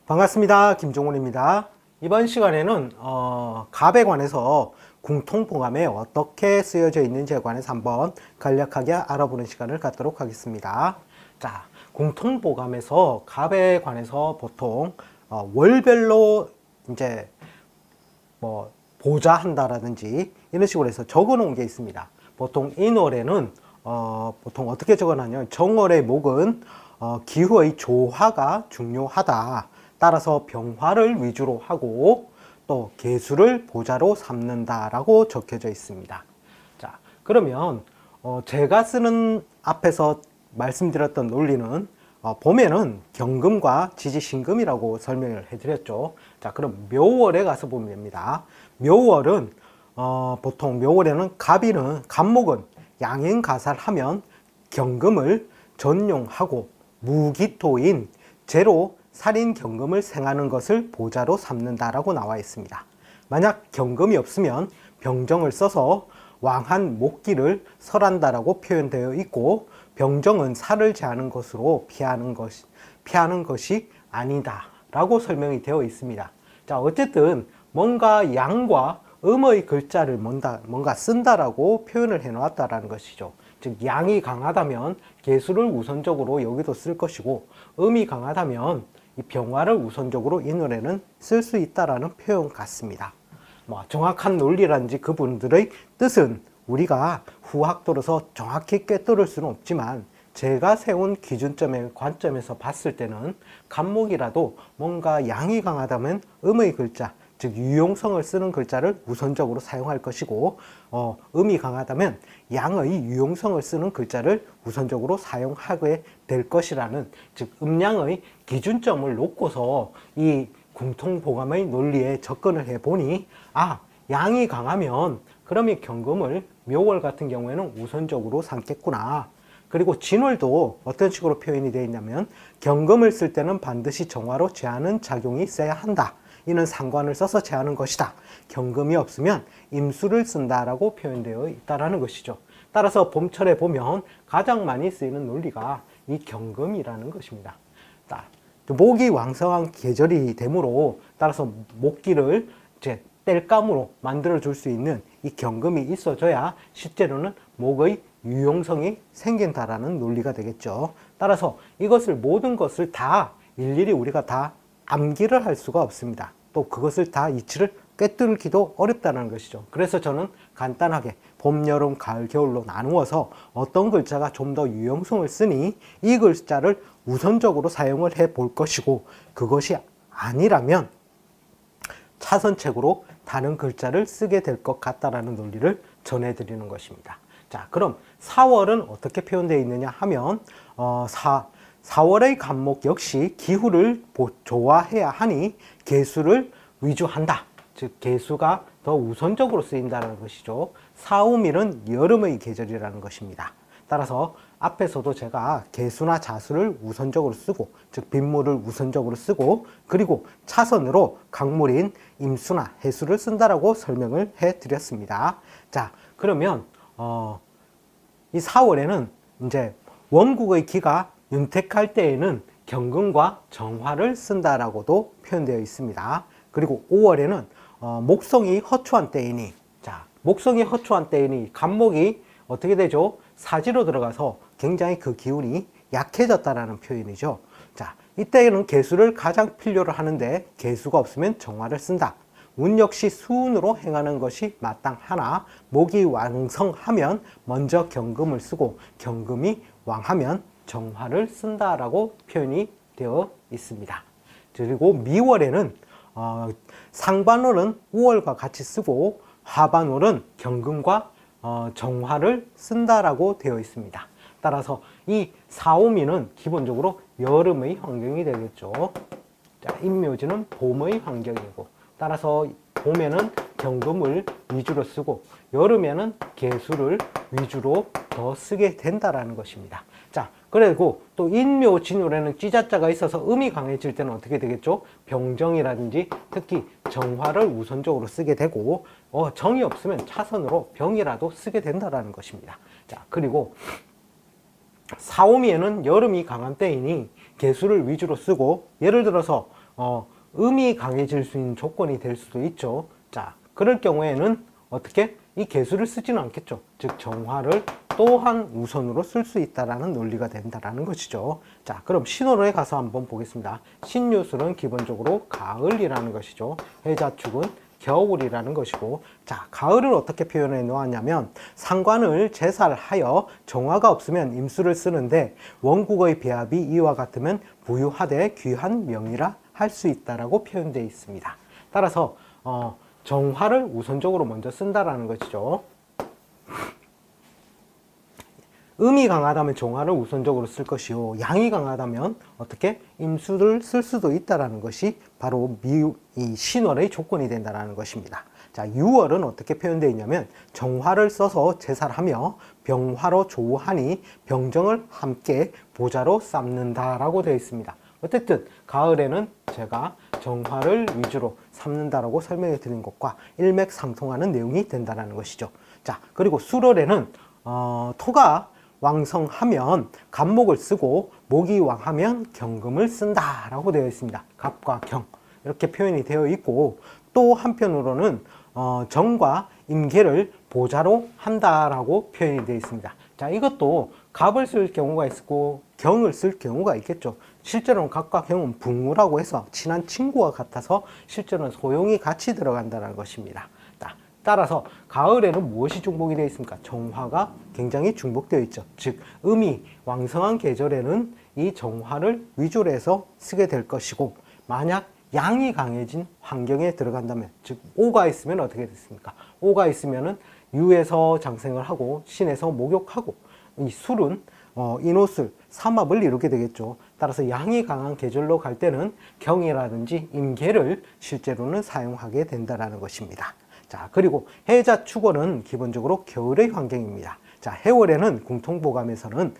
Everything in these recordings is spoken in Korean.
반갑습니다. 김종훈입니다. 이번 시간에는 갑에 관해서 궁통보감에 어떻게 쓰여져 있는지에 관해서 한번 간략하게 알아보는 시간을 갖도록 하겠습니다. 자, 궁통보감에서 갑에 관해서 보통 월별로 이제 뭐 보좌한다라든지 이런 식으로 해서 적어 놓은 게 있습니다. 보통 인월에는 보통 어떻게 적어놨냐면 정월의 목은 기후의 조화가 중요하다. 따라서 병화를 위주로 하고 또 계수를 보좌로 삼는다라고 적혀져 있습니다. 자, 그러면 제가 쓰는 앞에서 말씀드렸던 논리는 봄에는 경금과 지지신금이라고 설명을 해드렸죠. 자, 그럼 묘월에 가서 보면 됩니다. 묘월은 보통 묘월에는 갑목은 양행가살하면 경금을 전용하고 무기토인 재로 살인경금을 생하는 것을 보좌로 삼는다라고 나와 있습니다. 만약 경금이 없으면 병정을 써서 왕한 목기를 설한다라고 표현되어 있고, 병정은 살을 제하는 것으로 피하는 것이 아니다 라고 설명이 되어 있습니다. 자, 어쨌든 뭔가 양과 음의 글자를 뭔가 쓴다라고 표현을 해 놓았다라는 것이죠. 즉 양이 강하다면 계수를 우선적으로 여기도 쓸 것이고, 음이 강하다면 이 병화를 우선적으로 이 노래는 쓸 수 있다라는 표현 같습니다. 정확한 논리라든지 그분들의 뜻은 우리가 후학도로서 정확히 꿰뚫을 수는 없지만, 제가 세운 관점에서 봤을 때는 갑목이라도 뭔가 양이 강하다면 음의 글자, 즉 유용성을 쓰는 글자를 우선적으로 사용할 것이고, 음이 강하다면 양의 유용성을 쓰는 글자를 우선적으로 사용하게 될 것이라는, 즉 음양의 기준점을 놓고서 이 궁통보감의 논리에 접근을 해보니, 양이 강하면 그러면 경금을 묘월 같은 경우에는 우선적으로 삼겠구나. 그리고 진월도 어떤 식으로 표현이 되어 있냐면 경금을 쓸 때는 반드시 정화로 제하는 작용이 있어야 한다. 이는 상관을 써서 제하는 것이다. 경금이 없으면 임수를 쓴다라고 표현되어 있다는 것이죠. 따라서 봄철에 보면 가장 많이 쓰이는 논리가 이 경금이라는 것입니다. 목이 왕성한 계절이 되므로 따라서 목기를 이제 땔감으로 만들어 줄 수 있는 이 경금이 있어줘야 실제로는 목의 유용성이 생긴다라는 논리가 되겠죠. 따라서 모든 것을 다 일일이 우리가 다 암기를 할 수가 없습니다. 또 그것을 다 이치를 꿰뚫기도 어렵다는 것이죠. 그래서 저는 간단하게 봄, 여름, 가을, 겨울로 나누어서 어떤 글자가 좀 더 유용성을 쓰니 이 글자를 우선적으로 사용을 해 볼 것이고, 그것이 아니라면 차선책으로 다른 글자를 쓰게 될 것 같다라는 논리를 전해드리는 것입니다. 자, 그럼 4월은 어떻게 표현되어 있느냐 하면 4월의 갑목 역시 기후를 좋아해야 하니 계수를 위주한다. 즉 계수가 더 우선적으로 쓰인다는 것이죠. 사우밀은 여름의 계절이라는 것입니다. 따라서 앞에서도 제가 계수나 자수를 우선적으로 쓰고, 즉 빗물을 우선적으로 쓰고, 그리고 차선으로 강물인 임수나 해수를 쓴다라고 설명을 해 드렸습니다. 자, 그러면 이 4월에는 이제 원국의 기가 윤택할 때에는 경금과 정화를 쓴다라고도 표현되어 있습니다. 그리고 5월에는 목성이 허추한 때이니, 자, 목성이 허추한 때이니 갑목이 어떻게 되죠? 사지로 들어가서 굉장히 그 기운이 약해졌다라는 표현이죠. 자, 이때에는 계수를 가장 필요로 하는데 계수가 없으면 정화를 쓴다. 운 역시 수운으로 행하는 것이 마땅하나 목이 왕성하면 먼저 경금을 쓰고 경금이 왕하면 정화를 쓴다라고 표현이 되어 있습니다. 그리고 미월에는 상반월은 우월과 같이 쓰고 하반월은 경금과 정화를 쓴다라고 되어 있습니다. 따라서 이 사오미는 기본적으로 여름의 환경이 되겠죠. 자, 인묘지는 봄의 환경이고, 따라서 봄에는 경금을 위주로 쓰고 여름에는 계수를 위주로 더 쓰게 된다라는 것입니다. 자, 그리고 또 인묘 진월에는 찌자자가 있어서 음이 강해질 때는 어떻게 되겠죠? 병정이라든지 특히 정화를 우선적으로 쓰게 되고, 정이 없으면 차선으로 병이라도 쓰게 된다라는 것입니다. 자, 그리고 사오미에는 여름이 강한 때이니 개수를 위주로 쓰고, 예를 들어서 음이 강해질 수 있는 조건이 될 수도 있죠. 자, 그럴 경우에는 어떻게? 이 개수를 쓰지는 않겠죠. 즉 정화를 또한 우선으로 쓸 수 있다라는 논리가 된다라는 것이죠. 자, 그럼 신호로에 가서 한번 보겠습니다. 신유술은 기본적으로 가을이라는 것이죠. 해자축은 겨울이라는 것이고, 자, 가을을 어떻게 표현해 놓았냐면 상관을 제살하여 정화가 없으면 임수를 쓰는데 원국의 배합이 이와 같으면 부유하되 귀한 명이라 할 수 있다라고 표현되어 있습니다. 따라서 정화를 우선적으로 먼저 쓴다라는 것이죠. 음이 강하다면 정화를 우선적으로 쓸 것이요, 양이 강하다면 어떻게 임수를 쓸 수도 있다라는 것이 바로 이 신월의 조건이 된다라는 것입니다. 자, 6월은 어떻게 표현되어 있냐면 정화를 써서 제살하며 병화로 조우하니 병정을 함께 보자로 삼는다라고 되어 있습니다. 어쨌든 가을에는 제가 정화를 위주로 삼는다라고 설명해 드린 것과 일맥상통하는 내용이 된다는 것이죠. 자, 그리고 수월에는 토가 왕성하면 갑목을 쓰고 목이 왕하면 경금을 쓴다라고 되어 있습니다. 갑과 경 이렇게 표현이 되어 있고, 또 한편으로는 정과 임계를 보자로 한다라고 표현이 되어 있습니다. 자, 이것도 갑을 쓸 경우가 있고 경을 쓸 경우가 있겠죠. 실제로는 갑과 경은 붕우라고 해서 친한 친구와 같아서 실제로는 소용이 같이 들어간다는 것입니다. 따라서 가을에는 무엇이 중복이 되어 있습니까? 정화가 굉장히 중복되어 있죠. 즉 음이 왕성한 계절에는 이 정화를 위주로 해서 쓰게 될 것이고, 만약 양이 강해진 환경에 들어간다면, 즉 오가 있으면 어떻게 됐습니까? 오가 있으면은 유에서 장생을 하고 신에서 목욕하고, 이 술은 인호술, 삼합을 이루게 되겠죠. 따라서 양이 강한 계절로 갈 때는 경이라든지 임계를 실제로는 사용하게 된다는 것입니다. 자, 그리고 해자 축월은 기본적으로 겨울의 환경입니다. 자, 해월에는 궁통보감에서는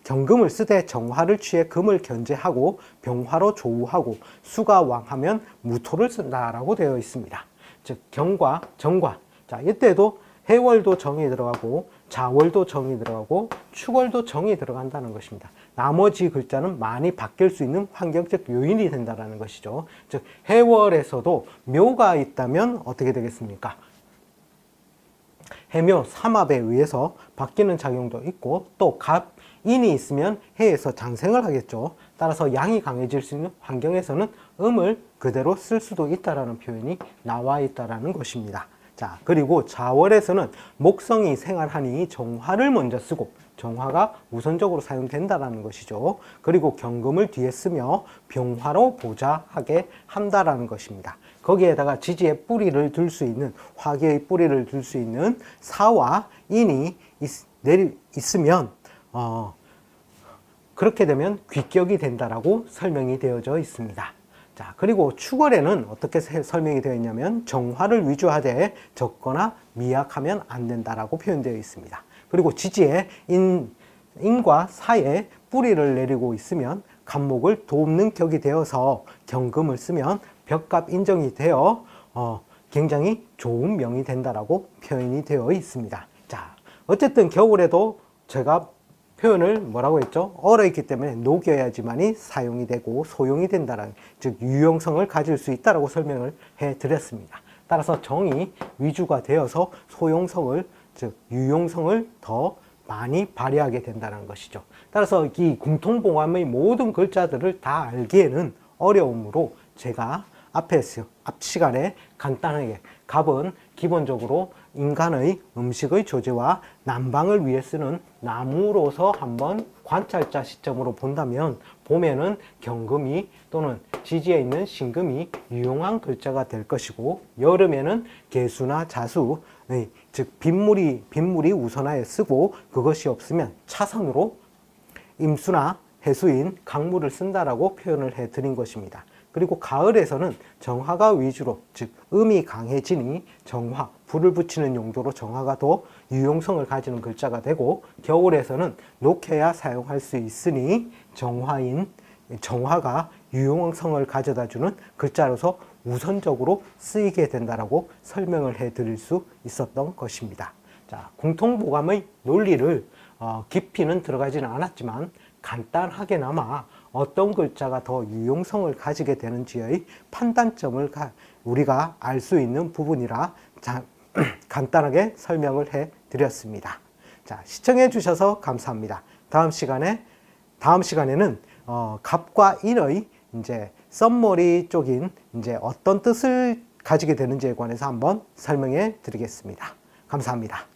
경금을 쓰되 정화를 취해 금을 견제하고 병화로 조우하고 수가 왕하면 무토를 쓴다라고 되어 있습니다. 즉 경과 정과, 자, 이때도 해월도 정이 들어가고 자월도 정이 들어가고 축월도 정이 들어간다는 것입니다. 나머지 글자는 많이 바뀔 수 있는 환경적 요인이 된다는 것이죠. 즉 해월에서도 묘가 있다면 어떻게 되겠습니까? 해묘 삼합에 의해서 바뀌는 작용도 있고, 또 갑인이 있으면 해에서 장생을 하겠죠. 따라서 양이 강해질 수 있는 환경에서는 음을 그대로 쓸 수도 있다는 표현이 나와 있다는 것입니다. 자, 그리고 자월에서는 목성이 생활하니 정화를 먼저 쓰고 정화가 우선적으로 사용된다는 것이죠. 그리고 경금을 뒤에 쓰며 병화로 보자하게 한다라는 것입니다. 거기에다가 지지의 뿌리를 둘 수 있는, 화계의 뿌리를 둘 수 있는 사와 인이 있으면 그렇게 되면 귀격이 된다라고 설명이 되어져 있습니다. 자, 그리고 축월에는 어떻게 설명이 되어 있냐면 정화를 위주하되 적거나 미약하면 안 된다라고 표현되어 있습니다. 그리고 지지에 인과 사에 뿌리를 내리고 있으면 갑목을 돕는 격이 되어서 경금을 쓰면 벽갑 인정이 되어 굉장히 좋은 명이 된다라고 표현이 되어 있습니다. 자, 어쨌든 겨울에도 제가 표현을 뭐라고 했죠? 얼어있기 때문에 녹여야지만이 사용이 되고 소용이 된다는, 즉 유용성을 가질 수 있다라고 설명을 해드렸습니다. 따라서 정이 위주가 되어서 소용성을, 즉 유용성을 더 많이 발휘하게 된다는 것이죠. 따라서 이 궁통봉암의 모든 글자들을 다 알기에는 어려우므로 제가 앞 시간에 간단하게, 갑은 기본적으로 인간의 음식의 조제와 난방을 위해 쓰는 나무로서 한번 관찰자 시점으로 본다면, 봄에는 경금이 또는 지지에 있는 신금이 유용한 글자가 될 것이고, 여름에는 개수나 자수, 즉 빗물이 우선하여 쓰고, 그것이 없으면 차선으로 임수나 해수인 강물을 쓴다라고 표현을 해드린 것입니다. 그리고 가을에서는 정화가 위주로, 즉 음이 강해지니 정화, 불을 붙이는 용도로 정화가 더 유용성을 가지는 글자가 되고, 겨울에서는 녹여야 사용할 수 있으니 정화가 유용성을 가져다주는 글자로서 우선적으로 쓰이게 된다라고 설명을 해드릴 수 있었던 것입니다. 자, 궁통보감의 논리를 깊이는 들어가지는 않았지만 간단하게나마 어떤 글자가 더 유용성을 가지게 되는지의 판단점을 우리가 알 수 있는 부분이라 간단하게 설명을 해 드렸습니다. 자, 시청해 주셔서 감사합니다. 다음 시간에는 갑과 인의 이제 썸머리 쪽인 이제 어떤 뜻을 가지게 되는지에 관해서 한번 설명해 드리겠습니다. 감사합니다.